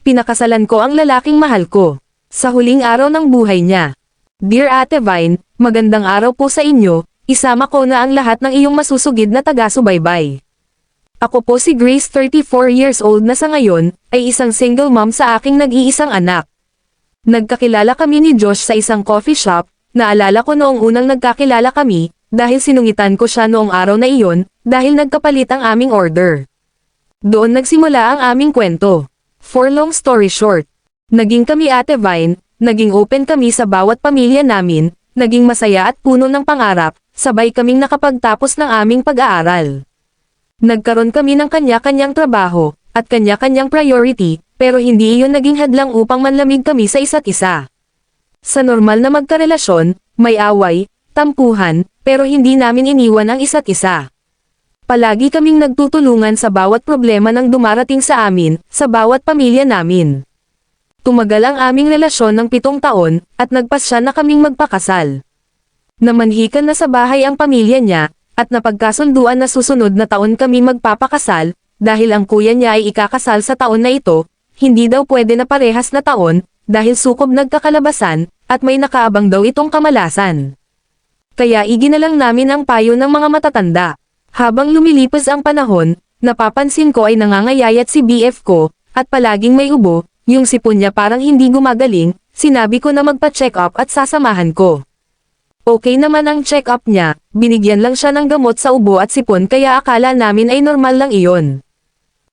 pinakasalan ko ang lalaking mahal ko. Sa huling araw ng buhay niya. Dear Ate Vine, magandang araw po sa inyo, isama ko na ang lahat ng iyong masusugid na taga-subaybay. Ako po si Grace 34 years old na sa ngayon, ay isang single mom sa aking nag-iisang anak. Nagkakilala kami ni Josh sa isang coffee shop, naalala ko noong unang nagkakilala kami, dahil sinungitan ko siya noong araw na iyon, dahil nagkapalit ang aming order. Doon nagsimula ang aming kwento. For long story short, naging kami Ate Vine, naging open kami sa bawat pamilya namin, naging masaya at puno ng pangarap, sabay kaming nakapagtapos ng aming pag-aaral. Nagkaroon kami ng kanya-kanyang trabaho, at kanya-kanyang priority, pero hindi iyon naging hadlang upang manlamig kami sa isa't isa. Sa normal na magkarelasyon, may away, tampuhan, pero hindi namin iniwan ang isa't isa. Palagi kaming nagtutulungan sa bawat problema ng dumarating sa amin, sa bawat pamilya namin. Tumagal ang aming relasyon ng 7 taon, at nagpasya na kaming magpakasal. Namanhikan na sa bahay ang pamilya niya, at napagkasunduan na susunod na taon kami magpapakasal, dahil ang kuya niya ay ikakasal sa taon na ito, hindi daw pwede na parehas na taon, dahil sukob nagkakalabasan, at may nakaabang daw itong kamalasan. Kaya iginalang namin ang payo ng mga matatanda. Habang lumilipas ang panahon, napapansin ko ay nangangayayat si BF ko, at palaging may ubo, yung sipon niya parang hindi gumagaling, sinabi ko na magpa-check up at sasamahan ko. Okay naman ang check up niya, binigyan lang siya ng gamot sa ubo at sipon kaya akala namin ay normal lang iyon.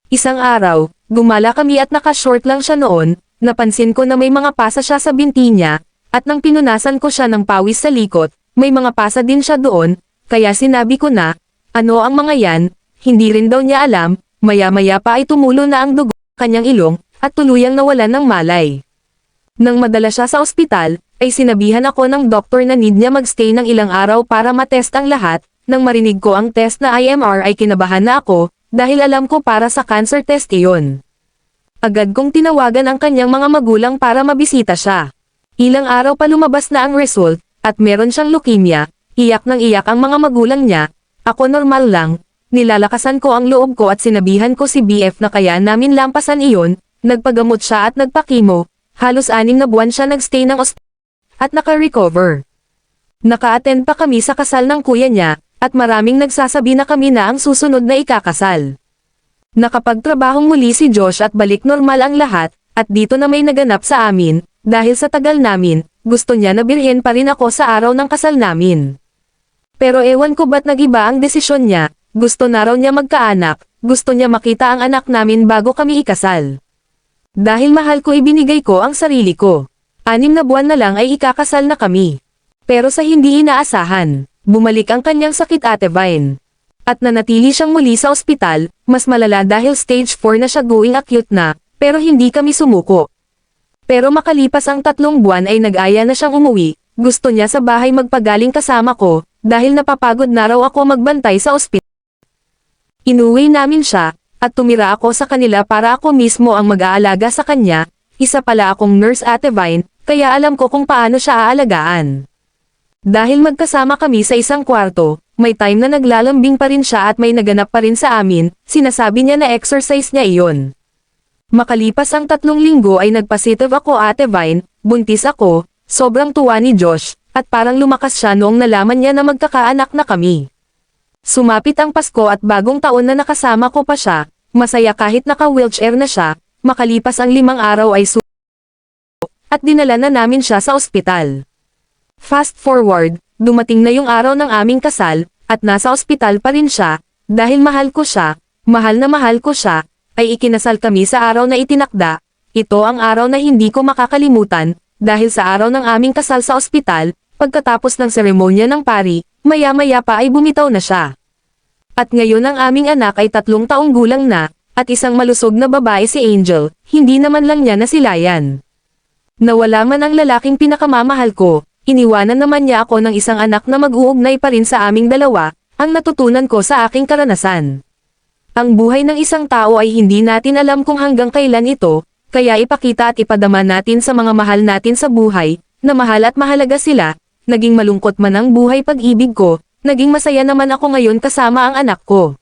Isang araw, gumala kami at naka-short lang siya noon, napansin ko na may mga pasa siya sa binti niya, at nang pinunasan ko siya ng pawis sa likod, may mga pasa din siya doon, kaya sinabi ko na, ano ang mga yan, hindi rin daw niya alam, maya-maya pa ay tumulo na ang dugo sa kanyang ilong, at tuluyang nawalan ng malay. Nang madala siya sa ospital, ay sinabihan ako ng doktor na need niya magstay ng ilang araw para matest ang lahat, nang marinig ko ang test na IMR ay kinabahan na ako, dahil alam ko para sa cancer test iyon. Agad kong tinawagan ang kanyang mga magulang para mabisita siya. Ilang araw pa lumabas na ang result, at meron siyang leukemia, iyak ng iyak ang mga magulang niya, ako normal lang, nilalakasan ko ang loob ko at sinabihan ko si BF na kaya namin lampasan iyon, nagpagamot siya at nagpakimo, halos 6 na buwan siya nagstay ng ospital, at naka-recover. Naka-attend pa kami sa kasal ng kuya niya, at maraming nagsasabi na kami na ang susunod na ikakasal. Nakapagtrabahong muli si Josh at balik normal ang lahat, at dito na may naganap sa amin, dahil sa tagal namin, gusto niya na birhen pa rin ako sa araw ng kasal namin. Pero ewan ko ba't nagiba ang desisyon niya, gusto na raw niya magkaanak, gusto niya makita ang anak namin bago kami ikasal. Dahil mahal ko ibinigay ko ang sarili ko. 6 na buwan na lang ay ikakasal na kami. Pero sa hindi inaasahan, bumalik ang kanyang sakit Ate Vine. At nanatili siyang muli sa ospital, mas malala dahil stage 4 na siya going acute na, pero hindi kami sumuko. Pero makalipas ang 3 buwan ay nag-aya na siyang umuwi, gusto niya sa bahay magpagaling kasama ko, dahil napapagod na raw ako magbantay sa ospital. Inuwi namin siya, at tumira ako sa kanila para ako mismo ang mag-aalaga sa kanya, isa pala akong nurse Ate Vine, kaya alam ko kung paano siya aalagaan. Dahil magkasama kami sa isang kwarto, may time na naglalambing pa rin siya at may naganap pa rin sa amin, sinasabi niya na exercise niya iyon. Makalipas ang 3 linggo ay nagpositive ako Ate Vine, buntis ako, sobrang tuwa ni Josh, at parang lumakas siya noong nalaman niya na magkakaanak na kami. Sumapit ang Pasko at bagong taon na nakasama ko pa siya, masaya kahit naka-wheelchair na siya, makalipas ang 5 araw ay at dinala na namin siya sa ospital. Fast forward, dumating na yung araw ng aming kasal, at nasa ospital pa rin siya, dahil mahal ko siya, ay ikinasal kami sa araw na itinakda, ito ang araw na hindi ko makakalimutan, dahil sa araw ng aming kasal sa ospital, pagkatapos ng seremonya ng pari, maya-maya pa ay bumitaw na siya. At ngayon ang aming anak ay 3 taong gulang na, at isang malusog na babae si Angel, hindi naman lang niya nasilayan. Nawala man ang lalaking pinakamamahal ko, iniwanan naman niya ako ng isang anak na mag-uugnay pa rin sa aming dalawa, ang natutunan ko sa aking karanasan. Ang buhay ng isang tao ay hindi natin alam kung hanggang kailan ito, kaya ipakita at ipadama natin sa mga mahal natin sa buhay, na mahal at mahalaga sila, naging malungkot man ang buhay pag-ibig ko, naging masaya naman ako ngayon kasama ang anak ko.